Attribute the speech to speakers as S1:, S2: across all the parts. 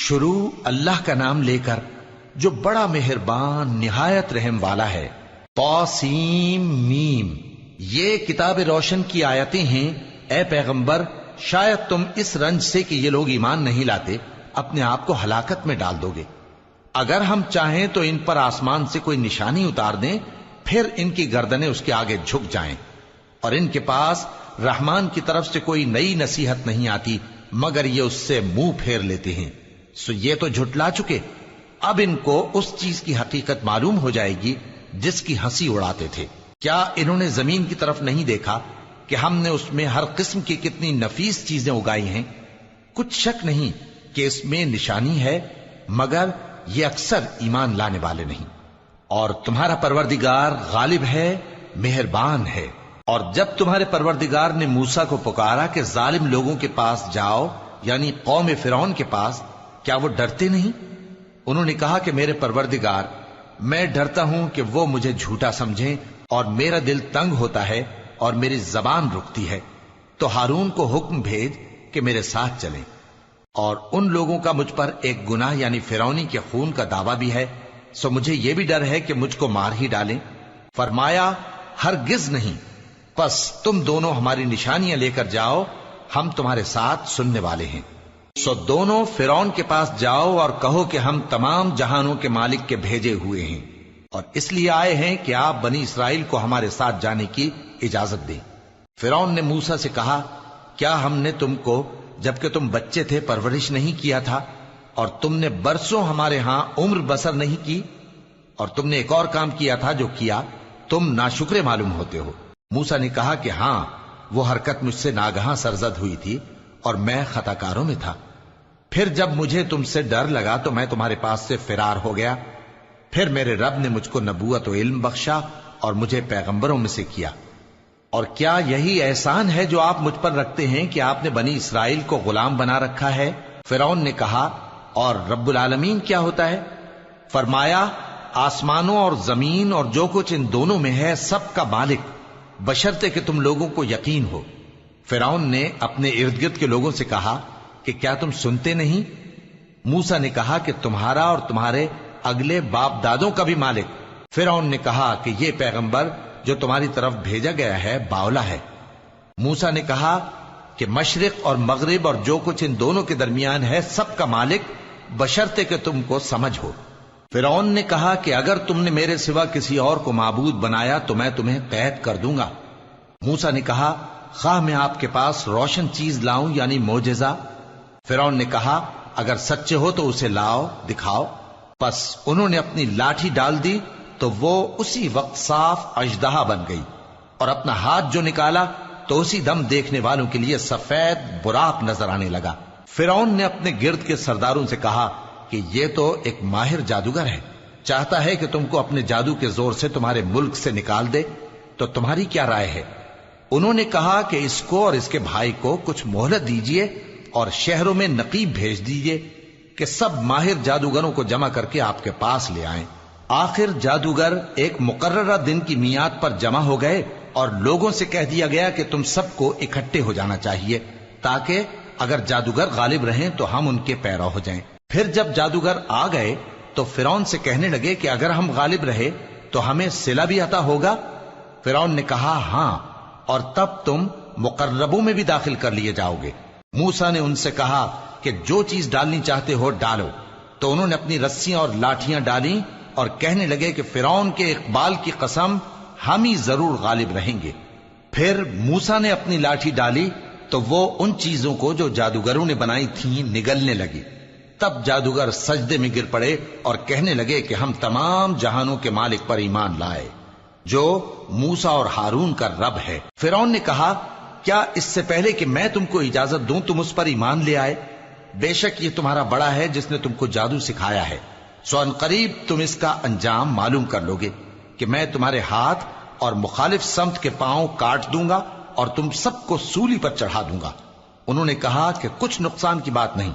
S1: شروع اللہ کا نام لے کر جو بڑا مہربان نہایت رحم والا ہے۔ طاسیم میم، یہ کتاب روشن کی آیتیں ہیں۔ اے پیغمبر، شاید تم اس رنج سے کہ یہ لوگ ایمان نہیں لاتے اپنے آپ کو ہلاکت میں ڈال دو گے۔ اگر ہم چاہیں تو ان پر آسمان سے کوئی نشانی اتار دیں، پھر ان کی گردنیں اس کے آگے جھک جائیں، اور ان کے پاس رحمان کی طرف سے کوئی نئی نصیحت نہیں آتی مگر یہ اس سے منہ پھیر لیتے ہیں۔ سو یہ تو جھٹلا چکے، اب ان کو اس چیز کی حقیقت معلوم ہو جائے گی جس کی ہنسی اڑاتے تھے۔ کیا انہوں نے زمین کی طرف نہیں دیکھا کہ ہم نے اس میں ہر قسم کی کتنی نفیس چیزیں اگائی ہیں؟ کچھ شک نہیں کہ اس میں نشانی ہے، مگر یہ اکثر ایمان لانے والے نہیں۔ اور تمہارا پروردگار غالب ہے، مہربان ہے۔ اور جب تمہارے پروردگار نے موسیٰ کو پکارا کہ ظالم لوگوں کے پاس جاؤ، یعنی قوم فرعون کے پاس، کیا وہ ڈرتے نہیں؟ انہوں نے کہا کہ میرے پروردگار، میں ڈرتا ہوں کہ وہ مجھے جھوٹا سمجھیں، اور میرا دل تنگ ہوتا ہے اور میری زبان رکتی ہے، تو ہارون کو حکم بھیج کہ میرے ساتھ چلیں۔ اور ان لوگوں کا مجھ پر ایک گناہ یعنی فرعونی کے خون کا دعویٰ بھی ہے، سو مجھے یہ بھی ڈر ہے کہ مجھ کو مار ہی ڈالیں۔ فرمایا ہرگز نہیں، پس تم دونوں ہماری نشانیاں لے کر جاؤ، ہم تمہارے ساتھ سننے والے ہیں۔ سو دونوں فرعون کے پاس جاؤ اور کہو کہ ہم تمام جہانوں کے مالک کے بھیجے ہوئے ہیں، اور اس لیے آئے ہیں کہ آپ بنی اسرائیل کو ہمارے ساتھ جانے کی اجازت دیں۔ فرعون نے موسیٰ سے کہا، کیا ہم نے تم کو جبکہ تم بچے تھے پرورش نہیں کیا تھا، اور تم نے برسوں ہمارے ہاں عمر بسر نہیں کی؟ اور تم نے ایک اور کام کیا تھا جو کیا تم ناشکرے معلوم ہوتے ہو۔ موسیٰ نے کہا کہ ہاں، وہ حرکت مجھ سے ناگہاں سرزد ہوئی تھی اور میں خطا کاروں میں تھا۔ پھر جب مجھے تم سے ڈر لگا تو میں تمہارے پاس سے فرار ہو گیا۔ پھر میرے رب نے مجھ کو نبوت و علم بخشا اور مجھے پیغمبروں میں سے کیا۔ اور کیا یہی احسان ہے جو آپ مجھ پر رکھتے ہیں کہ آپ نے بنی اسرائیل کو غلام بنا رکھا ہے؟ فرعون نے کہا، اور رب العالمین کیا ہوتا ہے؟ فرمایا، آسمانوں اور زمین اور جو کچھ ان دونوں میں ہے سب کا مالک، بشرطے کہ تم لوگوں کو یقین ہو۔ فرعون نے اپنے ارد گرد کے لوگوں سے کہا کہ کیا تم سنتے نہیں؟ موسیٰ نے کہا کہ تمہارا اور تمہارے اگلے باپ دادوں کا بھی مالک۔ فرعون نے کہا کہ یہ پیغمبر جو تمہاری طرف بھیجا گیا ہے باولا ہے۔ موسیٰ نے کہا کہ مشرق اور مغرب اور جو کچھ ان دونوں کے درمیان ہے سب کا مالک، بشرطے کہ تم کو سمجھ ہو۔ فرعون نے کہا کہ اگر تم نے میرے سوا کسی اور کو معبود بنایا تو میں تمہیں قید کر دوں گا۔ موسیٰ نے کہا، خواہ میں آپ کے پاس روشن چیز لاؤں یعنی معجزہ؟ فرعون نے کہا، اگر سچے ہو تو اسے لاؤ، دکھاؤ۔ پس انہوں نے اپنی لاٹھی ڈال دی تو وہ اسی وقت صاف اژدہا بن گئی، اور اپنا ہاتھ جو نکالا تو اسی دم دیکھنے والوں کے لیے سفید براق نظر آنے لگا۔ فرعون نے اپنے گرد کے سرداروں سے کہا کہ یہ تو ایک ماہر جادوگر ہے، چاہتا ہے کہ تم کو اپنے جادو کے زور سے تمہارے ملک سے نکال دے، تو تمہاری کیا رائے ہے؟ انہوں نے کہا کہ اس کو اور اس کے بھائی کو کچھ مہلت دیجیے اور شہروں میں نقیب بھیج دیجیے کہ سب ماہر جادوگروں کو جمع کر کے آپ کے پاس لے آئیں۔ آخر جادوگر ایک مقررہ دن کی میعاد پر جمع ہو گئے اور لوگوں سے کہہ دیا گیا کہ تم سب کو اکٹھے ہو جانا چاہیے تاکہ اگر جادوگر غالب رہیں تو ہم ان کے پیرو ہو جائیں۔ پھر جب جادوگر آ گئے تو فرعون سے کہنے لگے کہ اگر ہم غالب رہے تو ہمیں صلہ بھی عطا ہوگا؟ فرعون نے کہا، ہاں، اور تب تم مقربوں میں بھی داخل کر لیے جاؤ گے۔ موسیٰ نے ان سے کہا کہ جو چیز ڈالنی چاہتے ہو ڈالو، تو انہوں نے اپنی رسیاں اور لاٹھیاں ڈالیں اور کہنے لگے کہ فرعون کے اقبال کی قسم ہم ہی ضرور غالب رہیں گے۔ پھر موسیٰ نے اپنی لاٹھی ڈالی تو وہ ان چیزوں کو جو جادوگروں نے بنائی تھیں نگلنے لگی۔ تب جادوگر سجدے میں گر پڑے اور کہنے لگے کہ ہم تمام جہانوں کے مالک پر ایمان لائے جو موسیٰ اور ہارون کا رب ہے۔ فرعون نے کہا، کیا اس سے پہلے کہ میں تم کو اجازت دوں تم اس پر ایمان لے آئے؟ بے شک یہ تمہارا بڑا ہے جس نے تم کو جادو سکھایا ہے، سو ان قریب تم اس کا انجام معلوم کر لوگے کہ میں تمہارے ہاتھ اور مخالف سمت کے پاؤں کاٹ دوں گا اور تم سب کو سولی پر چڑھا دوں گا۔ انہوں نے کہا کہ کچھ نقصان کی بات نہیں،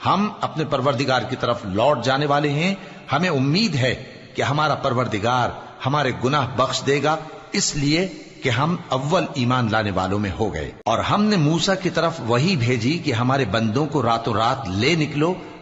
S1: ہم اپنے پروردگار کی طرف لوٹ جانے والے ہیں، ہمیں امید ہے کہ ہمارا پروردگار ہمارے گناہ بخش دے گا، اس لیے کہ ہم اول ایمان لانے والوں میں ہو گئے۔ اور ہم نے موسیٰ کی طرف وحی بھیجی کہ ہمارے بندوں کو راتوں رات لے نکلو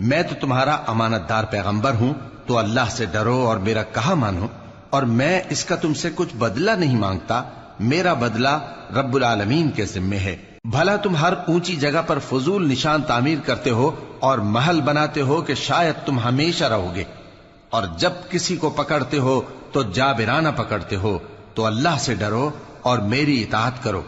S2: میں تو تمہارا امانت دار پیغمبر ہوں، تو اللہ سے ڈرو اور میرا کہا مانو، اور میں اس کا تم سے کچھ بدلہ نہیں مانگتا، میرا بدلہ رب العالمین کے ذمے ہے۔ بھلا تم ہر اونچی جگہ پر فضول نشان تعمیر کرتے ہو اور محل بناتے ہو کہ شاید تم ہمیشہ رہو گے، اور جب کسی کو پکڑتے ہو تو جابرانہ پکڑتے ہو، تو اللہ سے ڈرو اور میری اطاعت کرو،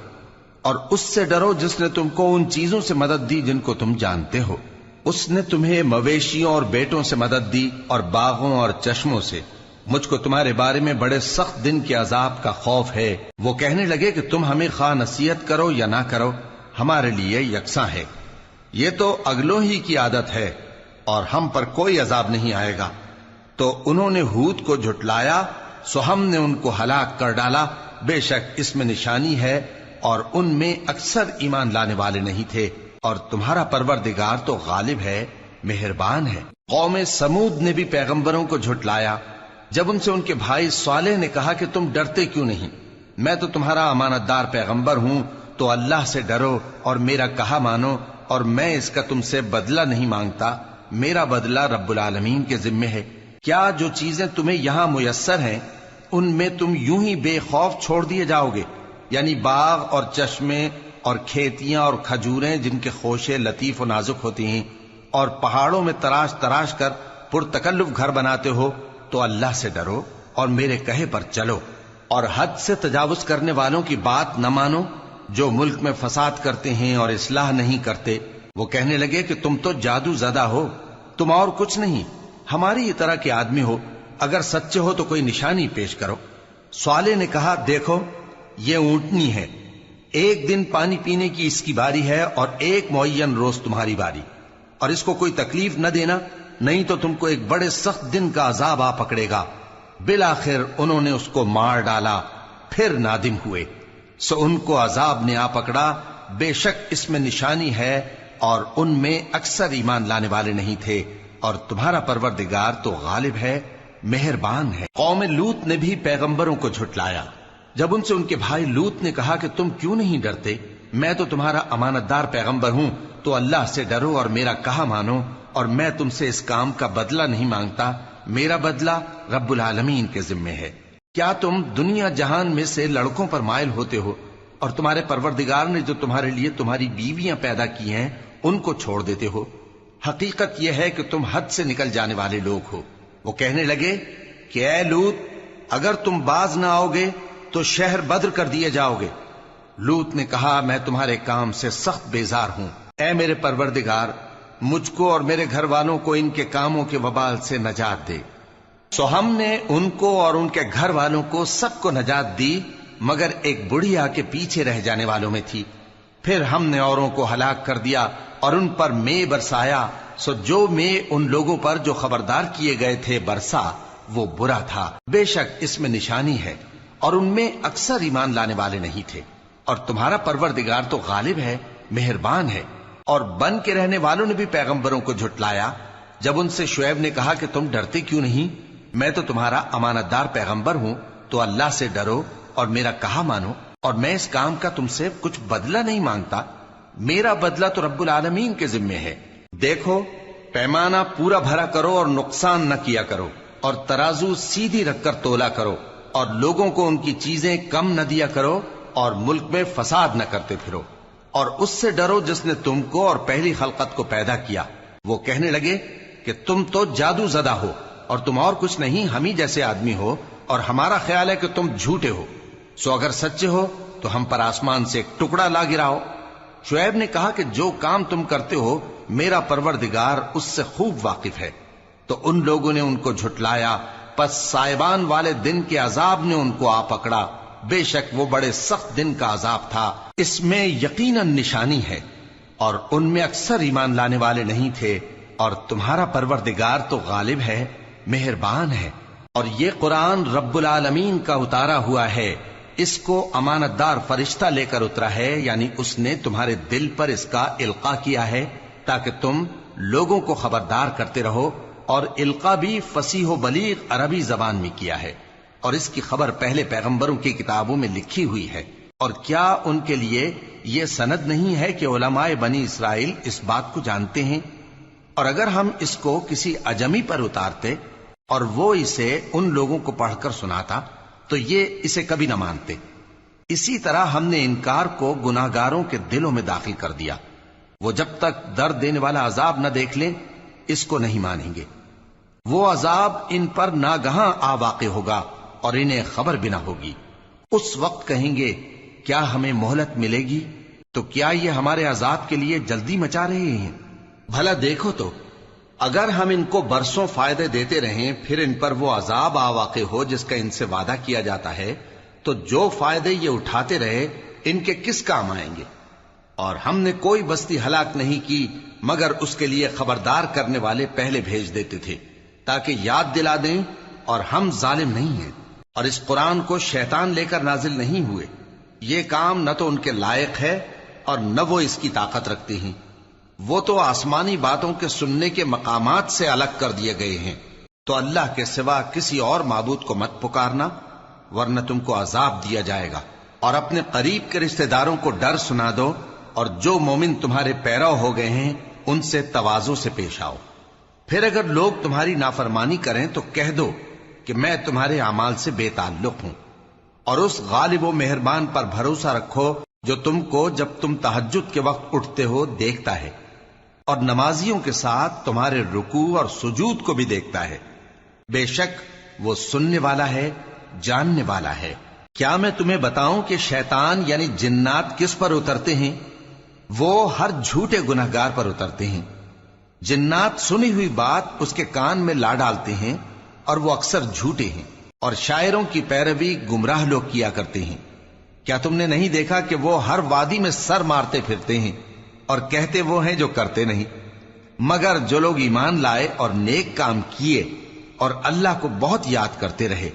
S2: اور اس سے ڈرو جس نے تم کو ان چیزوں سے مدد دی جن کو تم جانتے ہو۔ اس نے تمہیں مویشیوں اور بیٹوں سے مدد دی اور باغوں اور چشموں سے۔ مجھ کو تمہارے بارے میں بڑے سخت دن کے عذاب کا خوف ہے۔ وہ کہنے لگے کہ تم ہمیں خواہ نصیحت کرو یا نہ کرو، ہمارے لیے یکساں ہے، یہ تو اگلوں ہی کی عادت ہے اور ہم پر کوئی عذاب نہیں آئے گا۔ تو انہوں نے ہود کو جھٹلایا، سو ہم نے ان کو ہلاک کر ڈالا۔ بے شک اس میں نشانی ہے اور ان میں اکثر ایمان لانے والے نہیں تھے، اور تمہارا پروردگار تو غالب ہے، مہربان ہے۔ قوم سمود نے بھی پیغمبروں کو جھٹلایا جب ان سے ان کے بھائی صالح نے کہا کہ تم ڈرتے کیوں نہیں، میں تو تمہارا امانت دار پیغمبر ہوں، تو اللہ سے ڈرو اور میرا کہا مانو، اور میں اس کا تم سے بدلہ نہیں مانگتا، میرا بدلہ رب العالمین کے ذمے ہے۔ کیا جو چیزیں تمہیں یہاں میسر ہیں ان میں تم یوں ہی بے خوف چھوڑ دیے جاؤ گے؟ یعنی باغ اور چشمے اور کھیتیاں اور کھجوریں جن کے خوشے لطیف و نازک ہوتی ہیں، اور پہاڑوں میں تراش تراش کر پرتکلف گھر بناتے ہو، تو اللہ سے ڈرو اور میرے کہے پر چلو، اور حد سے تجاوز کرنے والوں کی بات نہ مانو جو ملک میں فساد کرتے ہیں اور اصلاح نہیں کرتے۔ وہ کہنے لگے کہ تم تو جادو زدہ ہو، تم اور کچھ نہیں، ہماری ہی طرح کے آدمی ہو، اگر سچے ہو تو کوئی نشانی پیش کرو۔ صالح نے کہا دیکھو یہ اونٹنی ہے، ایک دن پانی پینے کی اس کی باری ہے اور ایک معین روز تمہاری باری، اور اس کو کوئی تکلیف نہ دینا، نہیں تو تم کو ایک بڑے سخت دن کا عذاب آ پکڑے گا۔ بالآخر انہوں نے اس کو مار ڈالا، پھر نادم ہوئے، سو ان کو عذاب نے آ پکڑا۔ بے شک اس میں نشانی ہے اور ان میں اکثر ایمان لانے والے نہیں تھے، اور تمہارا پروردگار تو غالب ہے، مہربان ہے۔ قوم لوط نے بھی پیغمبروں کو جھٹلایا جب ان سے ان کے بھائی لوط نے کہا کہ تم کیوں نہیں ڈرتے، میں تو تمہارا امانت دار پیغمبر ہوں، تو اللہ سے ڈرو اور میرا کہا مانو، اور میں تم سے اس کام کا بدلہ نہیں مانگتا، میرا بدلہ رب العالمین کے ذمے ہے۔ کیا تم دنیا جہان میں سے لڑکوں پر مائل ہوتے ہو، اور تمہارے پروردگار نے جو تمہارے لیے تمہاری بیویاں پیدا کی ہیں ان کو چھوڑ دیتے ہو؟ حقیقت یہ ہے کہ تم حد سے نکل جانے والے لوگ ہو۔ وہ کہنے لگے کہ اے لوط، اگر تم باز نہ آؤ گے تو شہر بدر کر دیے جاؤ گے۔ لوط نے کہا میں تمہارے کام سے سخت بیزار ہوں، اے میرے پروردگار مجھ کو اور میرے گھر والوں کو ان کے کاموں کے وبال سے نجات دے۔ سو ہم نے ان کو اور ان کے گھر والوں کو سب کو نجات دی، مگر ایک بڑھیا کے پیچھے رہ جانے والوں میں تھی۔ پھر ہم نے اوروں کو ہلاک کر دیا اور ان پر مے برسایا، سو جو مے ان لوگوں پر جو خبردار کیے گئے تھے برسا وہ برا تھا۔ بے شک اس میں نشانی ہے اور ان میں اکثر ایمان لانے والے نہیں تھے، اور تمہارا پروردگار تو غالب ہے، مہربان ہے۔ اور بن کے رہنے والوں نے بھی پیغمبروں کو جھٹلایا جب ان سے شعیب نے کہا کہ تم ڈرتے کیوں نہیں، میں تو تمہارا امانت دار پیغمبر ہوں، تو اللہ سے ڈرو اور میرا کہا مانو، اور میں اس کام کا تم سے کچھ بدلہ نہیں مانگتا، میرا بدلہ تو رب العالمین کے ذمے ہے۔ دیکھو پیمانہ پورا بھرا کرو اور نقصان نہ کیا کرو، اور ترازو سیدھی رکھ کر تولا کرو، اور لوگوں کو ان کی چیزیں کم نہ دیا کرو، اور ملک میں فساد نہ کرتے پھرو، اور اس سے ڈرو جس نے تم کو اور پہلی خلقت کو پیدا کیا۔ وہ کہنے لگے کہ تم تو جادو زدہ ہو اور تم اور کچھ نہیں، ہم ہی جیسے آدمی ہو، اور ہمارا خیال ہے کہ تم جھوٹے ہو، سو اگر سچے ہو تو ہم پر آسمان سے ایک ٹکڑا لا گراؤ۔ شعیب نے کہا کہ جو کام تم کرتے ہو میرا پروردگار اس سے خوب واقف ہے۔ تو ان لوگوں نے ان کو جھٹلایا، پس سائبان والے دن کے عذاب نے ان کو آ پکڑا، بے شک وہ بڑے سخت دن کا عذاب تھا، اس میں یقیناً نشانی ہے، اور ان میں اکثر ایمان لانے والے نہیں تھے، اور تمہارا پروردگار تو غالب ہے، مہربان ہے۔ اور یہ قرآن رب العالمین کا اتارا ہوا ہے، اس کو امانت دار فرشتہ لے کر اترا ہے، یعنی اس نے تمہارے دل پر اس کا القاء کیا ہے تاکہ تم لوگوں کو خبردار کرتے رہو، اور القاء بھی فصیح و بلیغ عربی زبان میں کیا ہے، اور اس کی خبر پہلے پیغمبروں کی کتابوں میں لکھی ہوئی ہے۔ اور کیا ان کے لیے یہ سند نہیں ہے کہ علماء بنی اسرائیل اس بات کو جانتے ہیں؟ اور اگر ہم اس کو کسی اجمی پر اتارتے اور وہ اسے ان لوگوں کو پڑھ کر سناتا تو یہ اسے کبھی نہ مانتے. اسی طرح ہم نے انکار کو گناہگاروں کے دلوں میں داخل کر دیا. وہ جب تک درد دینے والا عذاب نہ دیکھ لیں اس کو نہیں مانیں گے. وہ عذاب ان پر ناگہاں آ واقع ہوگا اور انہیں خبر بھی نہ ہوگی. اس وقت کہیں گے کیا ہمیں مہلت ملے گی؟ تو کیا یہ ہمارے عذاب کے لیے جلدی مچا رہے ہیں؟ بھلا دیکھو تو اگر ہم ان کو برسوں فائدے دیتے رہیں پھر ان پر وہ عذاب آ واقع ہو جس کا ان سے وعدہ کیا جاتا ہے تو جو فائدے یہ اٹھاتے رہے ان کے کس کام آئیں گے؟ اور ہم نے کوئی بستی ہلاک نہیں کی مگر اس کے لیے خبردار کرنے والے پہلے بھیج دیتے تھے تاکہ یاد دلا دیں، اور ہم ظالم نہیں ہیں. اور اس قرآن کو شیطان لے کر نازل نہیں ہوئے. یہ کام نہ تو ان کے لائق ہے اور نہ وہ اس کی طاقت رکھتے ہیں. وہ تو آسمانی باتوں کے سننے کے مقامات سے الگ کر دیے گئے ہیں. تو اللہ کے سوا کسی اور معبود کو مت پکارنا ورنہ تم کو عذاب دیا جائے گا. اور اپنے قریب کے رشتہ داروں کو ڈر سنا دو، اور جو مومن تمہارے پیرو ہو گئے ہیں ان سے تواضع سے پیش آؤ. پھر اگر لوگ تمہاری نافرمانی کریں تو کہہ دو کہ میں تمہارے اعمال سے بے تعلق ہوں، اور اس غالب و مہربان پر بھروسہ رکھو جو تم کو جب تم تہجد کے وقت اٹھتے ہو دیکھتا ہے، اور نمازیوں کے ساتھ تمہارے رکوع اور سجود کو بھی دیکھتا ہے. بے شک وہ سننے والا ہے، جاننے والا ہے. کیا میں تمہیں بتاؤں کہ شیطان یعنی جنات کس پر اترتے ہیں؟ وہ ہر جھوٹے گنہگار پر اترتے ہیں. جنات سنی ہوئی بات اس کے کان میں لا ڈالتے ہیں اور وہ اکثر جھوٹے ہیں، اور شاعروں کی پیروی گمراہ لوگ کیا کرتے ہیں. کیا تم نے نہیں دیکھا کہ وہ ہر وادی میں سر مارتے پھرتے ہیں اور کہتے وہ ہیں جو کرتے نہیں؟ مگر جو لوگ ایمان لائے اور نیک کام کیے اور اللہ کو بہت یاد کرتے رہے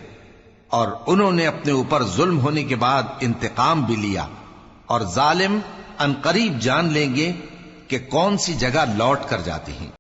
S2: اور انہوں نے اپنے اوپر ظلم ہونے کے بعد انتقام بھی لیا، اور ظالم عنقریب جان لیں گے کہ کون سی جگہ لوٹ کر جاتے ہیں.